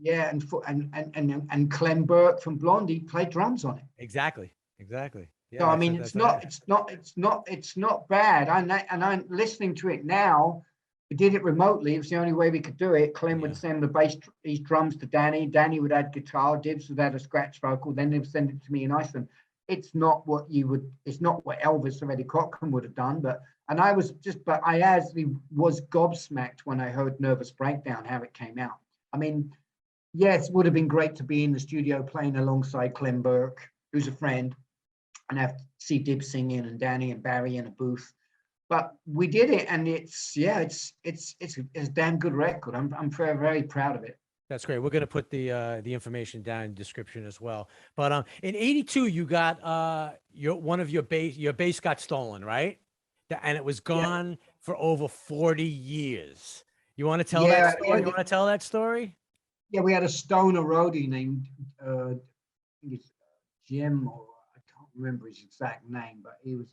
Yeah, and Clem Burke from Blondie played drums on it. Exactly. Yeah, so I mean, it's not bad. And I'm listening to it now. We did it remotely. It was the only way we could do it. Clem would send his drums to Danny. Danny would add guitar. Dibbs would add a scratch vocal. Then they would send it to me in Iceland. It's not what Elvis or Eddie Cochran would have done, but I actually was gobsmacked when I heard Nervous Breakdown, how it came out. I mean, yes, it would have been great to be in the studio playing alongside Clem Burke, who's a friend, and have to see Dibbs singing and Danny and Barry in a booth. But we did it, and it's a damn good record. I'm very, very proud of it. That's great. We're going to put the information down in the description as well. But in '82, you got your bass got stolen, right? And it was gone for over 40 years. You want to tell that story? You want to tell that story? Yeah, we had a stoner roadie named Jim, or I can't remember his exact name, but he was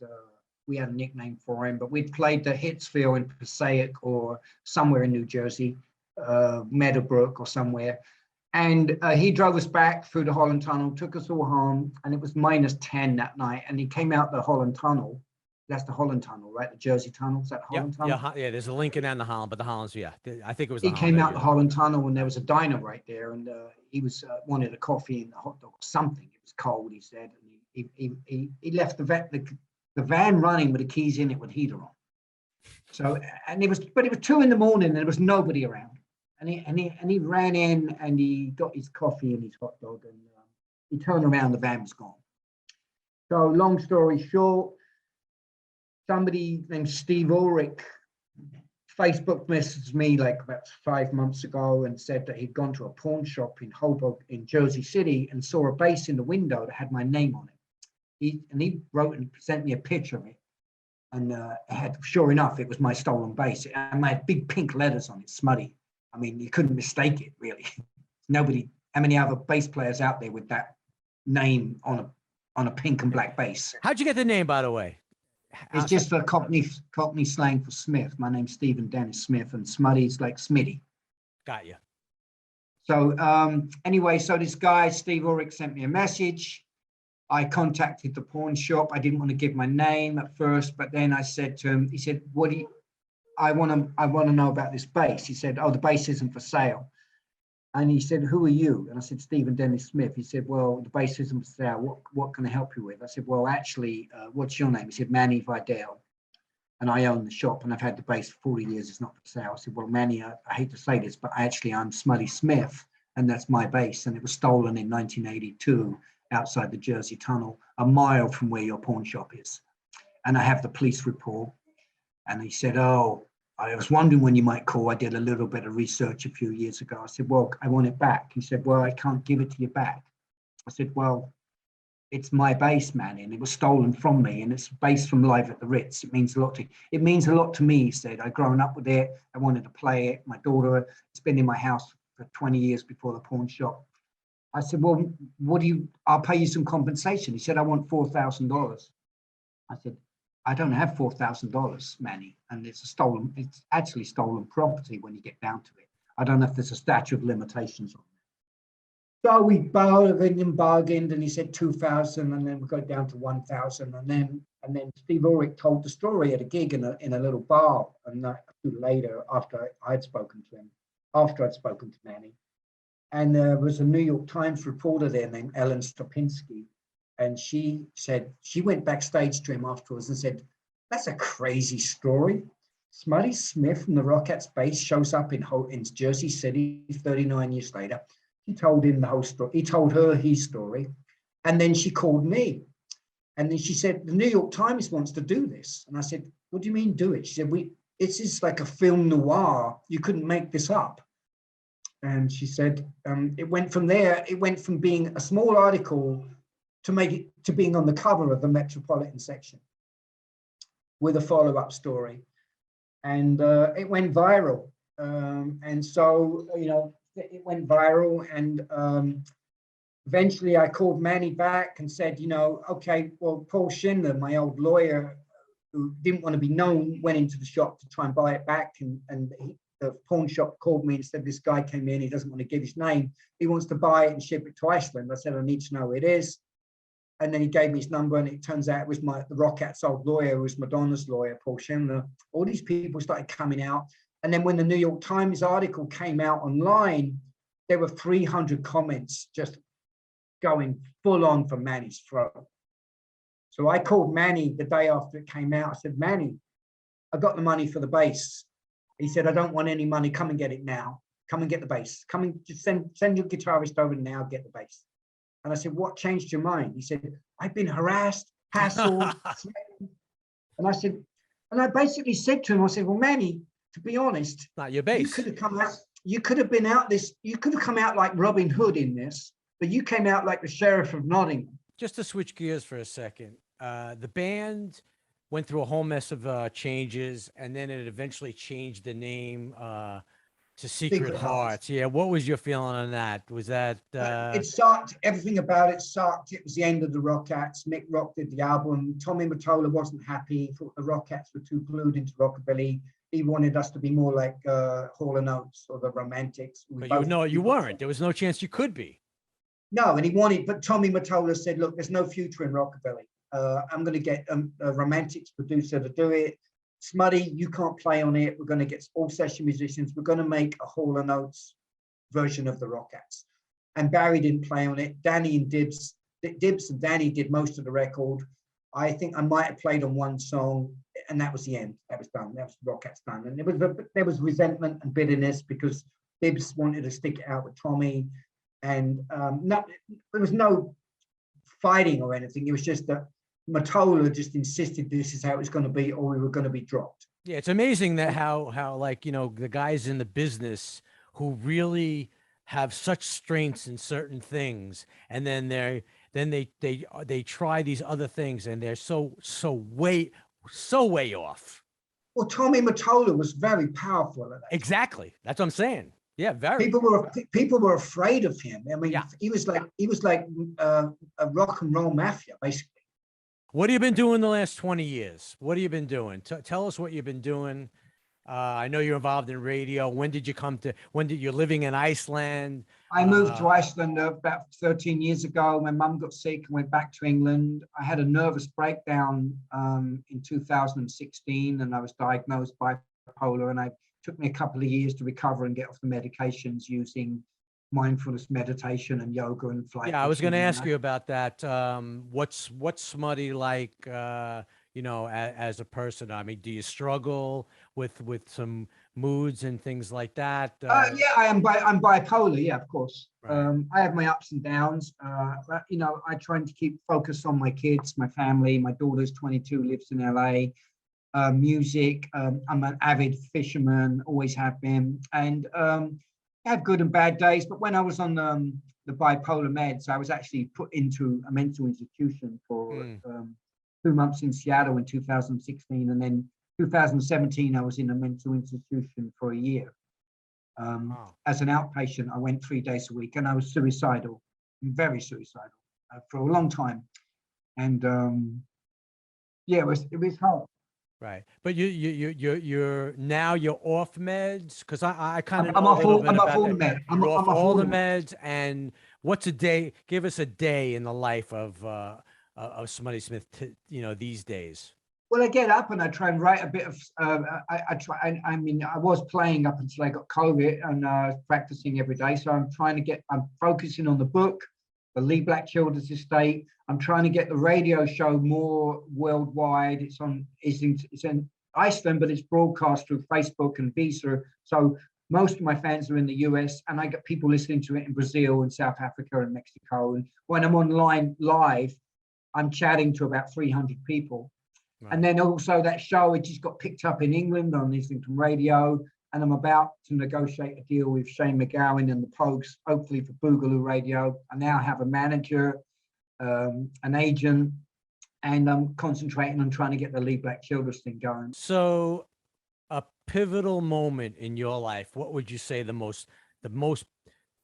we had a nickname for him. But we'd played the Hitsville in Passaic or somewhere in New Jersey, Meadowbrook or somewhere. And he drove us back through the Holland Tunnel, took us all home, and it was -10 that night. And he came out the Holland Tunnel. That's the Holland Tunnel, right? The Jersey Tunnel. Is that the Holland Tunnel? Yeah. There's a Lincoln and the Holland, but the Holland's, yeah. I think it was the He Holland. came out the Holland Tunnel, and there was a diner right there, and he was wanted a coffee and a hot dog or something. It was cold, he said, and he left the van running with the keys in it with heater on. So, and it was 2 a.m. and there was nobody around, and he ran in and he got his coffee and his hot dog, and he turned around, the van was gone. So, long story short, somebody named Steve Ulrich Facebook messaged me like about 5 months ago and said that he'd gone to a pawn shop in Hoboken in Jersey City and saw a bass in the window that had my name on it. He wrote and sent me a picture of it, and sure enough, it was my stolen bass. It had big pink letters on it, Smutty. I mean, you couldn't mistake it, really. Nobody. How many other bass players out there with that name on a pink and black bass? How'd you get the name, by the way? It's just a Cockney slang for Smith. My name's Stephen Dennis Smith, and Smutty's like Smitty. Got you. So anyway, so this guy, Steve Ulrich, sent me a message. I contacted the pawn shop. I didn't want to give my name at first, but then I said to him, he said, I want to know about this bass. He said, oh, the bass isn't for sale. And he said, who are you? And I said, Stephen Dennis Smith. He said, well, the bass isn't for sale. What can I help you with? I said, well, actually, what's your name? He said, Manny Vidal. And I own the shop and I've had the bass for 40 years. It's not for sale. I said, well, Manny, I hate to say this, but actually I'm Smutty Smith and that's my bass. And it was stolen in 1982 outside the Jersey Tunnel, a mile from where your pawn shop is. And I have the police report. And he said, oh, I was wondering when you might call. I did a little bit of research a few years ago. I said, well, I want it back. He said, well, I can't give it to you back. I said, well, it's my bass, man, and it was stolen from me, and it's bass from Live at the Ritz. It means a lot to me, he said. I've grown up with it. I wanted to play it. My daughter, it's been in my house for 20 years before the pawn shop. I said, well, I'll pay you some compensation. He said, I want $4,000. I said, I don't have $4,000, Manny, and it's actually stolen property when you get down to it. I don't know if there's a statute of limitations on it. So we bargained, and he said 2,000, and then we got down to 1,000, and then Steve Ulrich told the story at a gig in a little bar, and later after I'd spoken to Manny, and there was a New York Times reporter there named Ellen Stopinski. And she said, she went backstage to him afterwards and said, that's a crazy story. Smutty Smith from the Rockettes bass shows up in Jersey City 39 years later. He told him the whole story. He told her his story. And then she called me. And then she said, the New York Times wants to do this. And I said, what do you mean do it? She said, this is like a film noir. You couldn't make this up. And she said, it went from there. It went from being a small article to being on the cover of the Metropolitan section with a follow-up story, and it went viral. And so, it went viral, and eventually I called Manny back and said, okay, well, Paul Schindler, my old lawyer, who didn't want to be known, went into the shop to try and buy it back, and the pawn shop called me and said, this guy came in, he doesn't want to give his name, he wants to buy it and ship it to Iceland. I said, I need to know who it is. And then he gave me his number, and it turns out it was the Rockettes' old lawyer, who was Madonna's lawyer, Paul Schindler. All these people started coming out. And then when the New York Times article came out online, there were 300 comments just going full on for Manny's throat. So I called Manny the day after it came out. I said, Manny, I got the money for the bass. He said, I don't want any money. Come and get it now. Come and get the bass. Come and just send your guitarist over now, get the bass. And I said, what changed your mind? He said, I've been harassed, hassled. And I said, and I basically said to him, I said, well, Manny, to be honest, not your bass. You could have come out like Robin Hood in this, but you came out like the Sheriff of Nottingham. Just to switch gears for a second, the band went through a whole mess of changes, and then it eventually changed the name To Secret Secret Hearts. Hearts. Yeah. What was your feeling on that? Was that It sucked. Everything about it sucked. It was the end of the Rockettes. Mick Rock did the album. Tommy Mottola wasn't happy. Thought the Rockettes were too glued into rockabilly. He wanted us to be more like Hall and Oates or the Romantics. but you no, you weren't. There was no chance you could be. No, and he wanted, but Tommy Mottola said, "Look, there's no future in rockabilly. I'm going to get a Romantics producer to do it. Smutty, you can't play on it. We're going to get all session musicians. We're going to make a Hall and Oates version of the Rockettes." And Barry didn't play on it. Danny and Dibbs and Danny did most of the record. I think I might have played on one song, and that was the end. That was done. That was Rockettes done. And there was resentment and bitterness because Dibbs wanted to stick it out with Tommy, and there was no fighting or anything. It was just that Mottola just insisted this is how it was going to be, or we were going to be dropped. Yeah, it's amazing that how like, you know, the guys in the business who really have such strengths in certain things, and then they try these other things, and they're so way off. Well, Tommy Mottola was very powerful at that. Exactly. That's what I'm saying. Yeah, very. People were afraid of him. I mean, Yeah. he was like a rock and roll mafia, basically. What have you been doing the last 20 years? What have you been doing? Tell us what you've been doing. I know you're involved in radio. When did you living in Iceland? I moved to Iceland about 13 years ago. My mum got sick and went back to England. I had a nervous breakdown in 2016, and I was diagnosed bipolar, and it took me a couple of years to recover and get off the medications using mindfulness meditation and yoga and flight. Yeah, I was going to ask you about that. What's Smutty like, you know, as a person? I mean, do you struggle with some moods and things like that? Yeah, I'm bipolar. Yeah, of course. Right. I have my ups and downs. But, you know, I try to keep focused on my kids, my family. My daughter's 22, lives in LA. Music. I'm an avid fisherman, always have been, and I have good and bad days. But when I was on the bipolar meds, I was actually put into a mental institution for 2 months in Seattle in 2016, and then 2017 I was in a mental institution for a year. As an outpatient, I went 3 days a week, and I was suicidal, very suicidal, for a long time, and yeah, it was hard. Right, but you're now off meds, because I kind of I'm know off a little all, bit I'm about off all the that. meds. I'm You're off off all all the the meds, and what's a day? Give us a day in the life of Smutty Smith, you know, these days. Well, I get up and I try and write a bit of. I try. I mean, I was playing up until I got COVID, and practicing every day. So I'm focusing on the book, the Lee Black Children's Estate. I'm trying to get the radio show more worldwide. It's in Iceland, but it's broadcast through Facebook and Visa. So most of my fans are in the US, and I get people listening to it in Brazil and South Africa and Mexico. And when I'm online live, I'm chatting to about 300 people. Right. And then also that show, it just got picked up in England on Islington Radio. And I'm about to negotiate a deal with Shane McGowan and the Pogues, hopefully for Boogaloo Radio. I now have a manager, an agent, and I'm concentrating on trying to get the Lee Black Children's thing going. So, a pivotal moment in your life, what would you say the most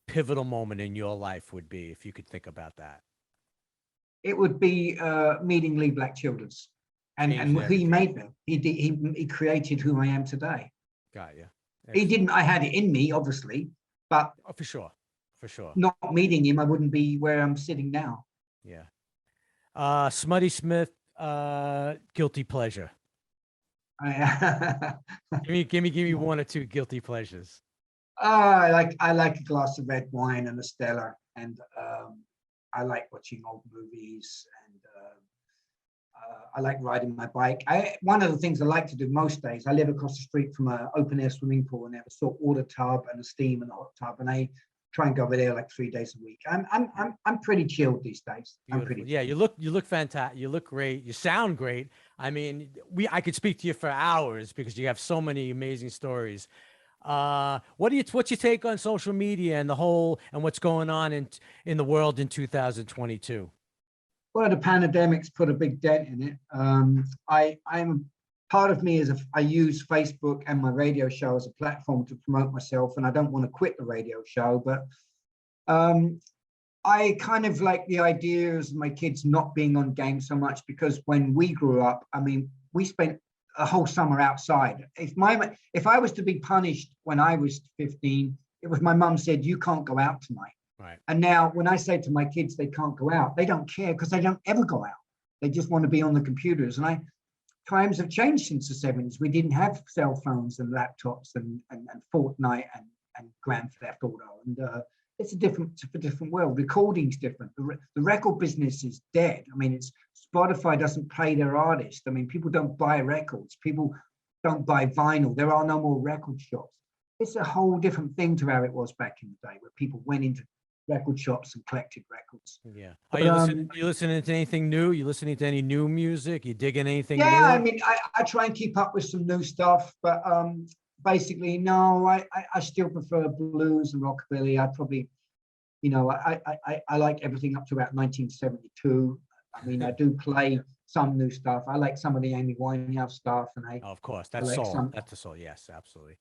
pivotal moment in your life would be, if you could think about that? It would be meeting Lee Black Children's, and he made me. He created who I am today. Got you. He didn't. I had it in me, obviously, but for sure. Not meeting him, I wouldn't be where I'm sitting now. Yeah. Smutty Smith, guilty pleasure. Give me one or two guilty pleasures. I like a glass of red wine and a Stella, and I like watching old movies, and I like riding my bike. One of the things I like to do most days, I live across the street from an open air swimming pool, and they have a salt water tub and a steam and a hot tub, and I try and go over there like 3 days a week. I'm pretty chilled these days. Yeah, you look fantastic. You look great. You sound great. I mean, I could speak to you for hours because you have so many amazing stories. What's your take on social media and what's going on in the world in 2022? Well, the pandemic's put a big dent in it. I'm part of me is I use Facebook and my radio show as a platform to promote myself, and I don't want to quit the radio show, but I kind of like the ideas of my kids not being on games so much, because when we grew up, I mean, we spent a whole summer outside. If I was to be punished when I was 15, it was my mum said, you can't go out tonight. Right. And now when I say to my kids they can't go out, they don't care, because they don't ever go out. They just want to be on the computers. And times have changed since the 70s. We didn't have cell phones and laptops and Fortnite and Grand Theft Auto. And it's a different world. Recording's different. The record business is dead. I mean, Spotify doesn't pay their artists. I mean, people don't buy records. People don't buy vinyl. There are no more record shops. It's a whole different thing to how it was back in the day, where people went into record shops and collected records. Yeah. Are you listening to anything new? You listening to any new music? You digging anything new? Yeah, I mean, I try and keep up with some new stuff, but basically, no, I still prefer blues and rockabilly. I probably, I like everything up to about 1972. I mean, I do play some new stuff. I like some of the Amy Winehouse stuff, and of course, that's like soul. That's the soul. Yes, absolutely.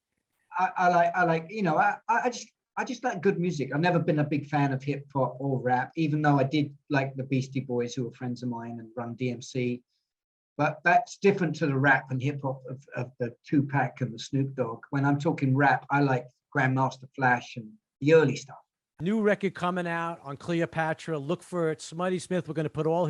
I just like good music. I've never been a big fan of hip hop or rap, even though I did like the Beastie Boys, who were friends of mine, and Run DMC. But that's different to the rap and hip hop of the Tupac and the Snoop Dogg. When I'm talking rap, I like Grandmaster Flash and the early stuff. New record coming out on Cleopatra. Look for it. Smutty Smith. We're going to put all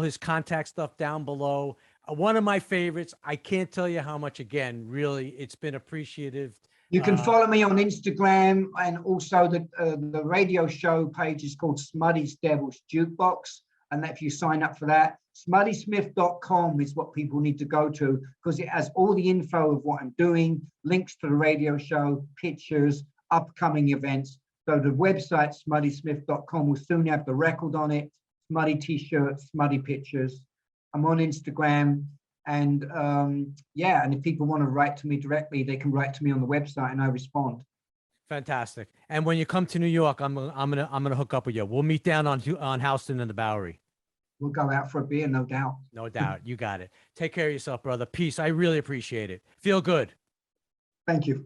his contact stuff down below. One of my favorites. I can't tell you how much. Again, really, it's been appreciative. You can follow me on Instagram, and also the radio show page is called Smutty's Devil's Jukebox. And if you sign up for that, SmuttySmith.com is what people need to go to, because it has all the info of what I'm doing, links to the radio show, pictures, upcoming events. So the website, SmuttySmith.com, will soon have the record on it, Smutty t-shirts, Smutty pictures. I'm on Instagram. And yeah, and if people want to write to me directly, they can write to me on the website, and I respond. Fantastic. And when you come to New York, I'm gonna hook up with you. We'll meet down on Houston and the Bowery. We'll go out for a beer, no doubt. No doubt. You got it. Take care of yourself, brother. Peace. I really appreciate it. Feel good. Thank you.